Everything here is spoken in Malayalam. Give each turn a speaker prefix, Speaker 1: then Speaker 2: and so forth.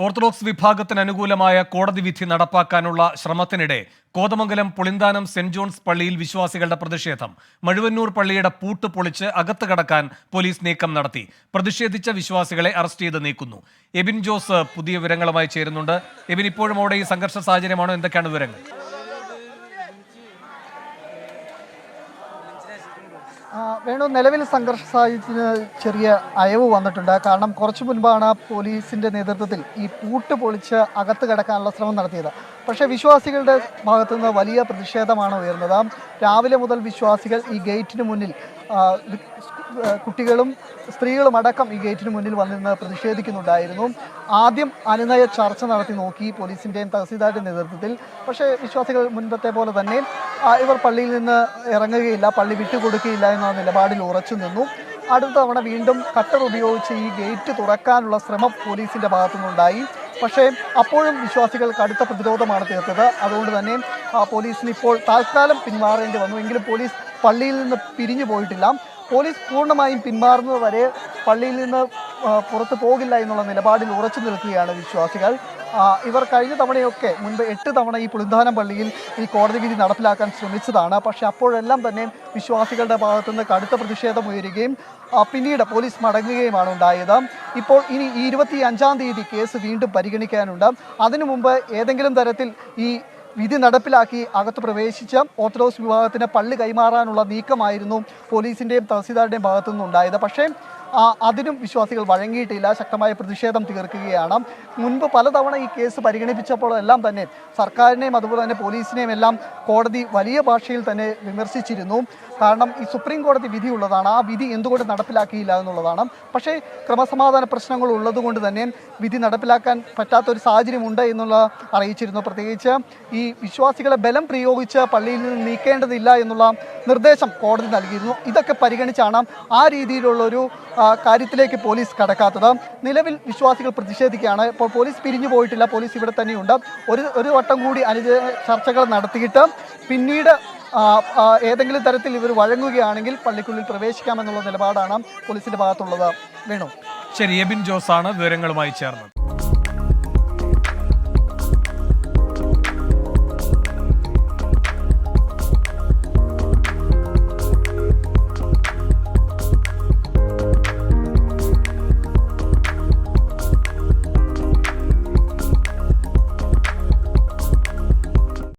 Speaker 1: ഓർത്തഡോക്സ് വിഭാഗത്തിന് അനുകൂലമായ കോടതി വിധി നടപ്പാക്കാനുള്ള ശ്രമത്തിനിടെ കോതമംഗലം പുളിന്താനം സെന്റ് ജോൺസ് പള്ളിയിൽ വിശ്വാസികളുടെ പ്രതിഷേധം. മഴുവന്നൂർ പള്ളിയുടെ പൂട്ട് പൊളിച്ച് അകത്ത് കടക്കാൻ പോലീസ് നീക്കം നടത്തി. പ്രതിഷേധിച്ച വിശ്വാസികളെ അറസ്റ്റ് ചെയ്ത് നീക്കുന്നു. എബിൻ ജോസ് പുതിയ വിവരങ്ങളുമായി ചേരുന്നുണ്ട്. എബിൻ, ഇപ്പോഴും അവിടെ ഈ സംഘർഷ സാഹചര്യമാണോ? എന്തൊക്കെയാണ് വിവരങ്ങൾ?
Speaker 2: വേണു, നിലവിൽ സംഘർഷ സാഹചര്യത്തിന് ചെറിയ അയവ് വന്നിട്ടുണ്ട്. കാരണം കുറച്ചു മുൻപാണ് പോലീസിന്റെ നേതൃത്വത്തിൽ ഈ പൂട്ട് പൊളിച്ച് അകത്ത് കടക്കാനുള്ള ശ്രമം നടത്തിയത്. പക്ഷേ വിശ്വാസികളുടെ ഭാഗത്തുനിന്ന് വലിയ പ്രതിഷേധമാണ് ഉയർന്നത്. രാവിലെ മുതൽ വിശ്വാസികൾ ഈ ഗേറ്റിന് മുന്നിൽ, കുട്ടികളും സ്ത്രീകളും അടക്കം ഈ ഗേറ്റിന് മുന്നിൽ വന്നിരുന്ന് പ്രതിഷേധിക്കുന്നുണ്ടായിരുന്നു. ആദ്യം അനുനയ ചർച്ച നടത്തി നോക്കി പോലീസിൻ്റെയും തഹസീൽദാരുടെയും നേതൃത്വത്തിൽ. പക്ഷേ വിശ്വാസികൾ മുൻപത്തെ പോലെ തന്നെ ഇവർ പള്ളിയിൽ നിന്ന് ഇറങ്ങുകയില്ല, പള്ളി വിട്ടുകൊടുക്കുകയില്ല എന്ന നിലപാടിൽ ഉറച്ചു നിന്നു. അടുത്ത തവണ വീണ്ടും കട്ടർ ഉപയോഗിച്ച് ഈ ഗേറ്റ് തുറക്കാനുള്ള ശ്രമം പോലീസിൻ്റെ ഭാഗത്തുനിന്നുണ്ടായി. പക്ഷേ അപ്പോഴും വിശ്വാസികൾ കടുത്ത പ്രതിരോധമാണ് തീർത്തത്. അതുകൊണ്ട് തന്നെ പോലീസിന് ഇപ്പോൾ താൽക്കാലം പിന്മാറേണ്ടി വന്നു. എങ്കിലും പോലീസ് പള്ളിയിൽ നിന്ന് പിരിഞ്ഞു പോയിട്ടില്ല. പോലീസ് പൂർണ്ണമായും പിന്മാറുന്നത് വരെ പള്ളിയിൽ നിന്ന് പുറത്തു പോകില്ല എന്നുള്ള നിലപാടിൽ ഉറച്ചു നിൽക്കുകയാണ് വിശ്വാസികൾ. ഇവർ കഴിഞ്ഞ തവണയൊക്കെ മുൻപ് 8 തവണ ഈ പുളിന്താനം പള്ളിയിൽ ഈ കോടതി വിധി നടപ്പിലാക്കാൻ ശ്രമിച്ചതാണ്. പക്ഷേ അപ്പോഴെല്ലാം തന്നെ വിശ്വാസികളുടെ ഭാഗത്തുനിന്ന് കടുത്ത പ്രതിഷേധം ഉയരുകയും പിന്നീട് പോലീസ് മടങ്ങുകയുമാണ് ഉണ്ടായത്. ഇപ്പോൾ ഇനി ഈ 25-ാം തീയതി കേസ് വീണ്ടും പരിഗണിക്കാനുണ്ട്. അതിനു മുമ്പ് ഏതെങ്കിലും തരത്തിൽ ഈ വിധി നടപ്പിലാക്കി അകത്ത് പ്രവേശിച്ച ഓർത്തഡോക്സ് വിഭാഗത്തിന് പള്ളി കൈമാറാനുള്ള നീക്കമായിരുന്നു പോലീസിൻ്റെയും തഹസീൽദാരുടെയും ഭാഗത്തുനിന്നുണ്ടായത്. പക്ഷേ അതിനും വിശ്വാസികൾ വഴങ്ങിയിട്ടില്ല, ശക്തമായ പ്രതിഷേധം തീർക്കുകയാണ്. മുൻപ് പലതവണ ഈ കേസ് പരിഗണിപ്പിച്ചപ്പോഴെല്ലാം തന്നെ സർക്കാരിനെയും അതുപോലെ തന്നെ പോലീസിനെയും എല്ലാം കോടതി വലിയ ഭാഷയിൽ തന്നെ വിമർശിച്ചിരുന്നു. കാരണം ഈ സുപ്രീം കോടതി വിധിയുള്ളതാണ്, ആ വിധി എന്തുകൊണ്ട് നടപ്പിലാക്കിയില്ല എന്നുള്ളതാണ്. പക്ഷേ ക്രമസമാധാന പ്രശ്നങ്ങൾ ഉള്ളതുകൊണ്ട് തന്നെ വിധി നടപ്പിലാക്കാൻ പറ്റാത്തൊരു സാഹചര്യമുണ്ട് എന്നുള്ള അറിയിച്ചിരുന്നു. പ്രത്യേകിച്ച് ഈ വിശ്വാസികളെ ബലം പ്രയോഗിച്ച് പള്ളിയിൽ നിന്ന് നീക്കേണ്ടതില്ല എന്നുള്ള നിർദ്ദേശം കോടതി നൽകിയിരുന്നു. ഇതൊക്കെ പരിഗണിച്ചാണ് ആ രീതിയിലുള്ളൊരു കാര്യത്തിലേക്ക് പോലീസ് കടക്കാത്തത്. നിലവിൽ വിശ്വാസികൾ പ്രതിഷേധിക്കുകയാണ്. ഇപ്പോൾ പോലീസ് പിരിഞ്ഞു പോയിട്ടില്ല, പോലീസ് ഇവിടെ തന്നെയുണ്ട്. ഒരു വട്ടം കൂടി ചർച്ചകൾ നടത്തിയിട്ട് പിന്നീട് ഏതെങ്കിലും തരത്തിൽ ഇവർ വഴങ്ങുകയാണെങ്കിൽ പള്ളിക്കുള്ളിൽ പ്രവേശിക്കാമെന്നുള്ള നിലപാടാണ് പോലീസിന്റെ ഭാഗത്തുള്ളത്. വേണു.
Speaker 1: ശരി, എബിൻ ജോസ് ആണ് വിവരങ്ങളുമായി ചേർന്നത്.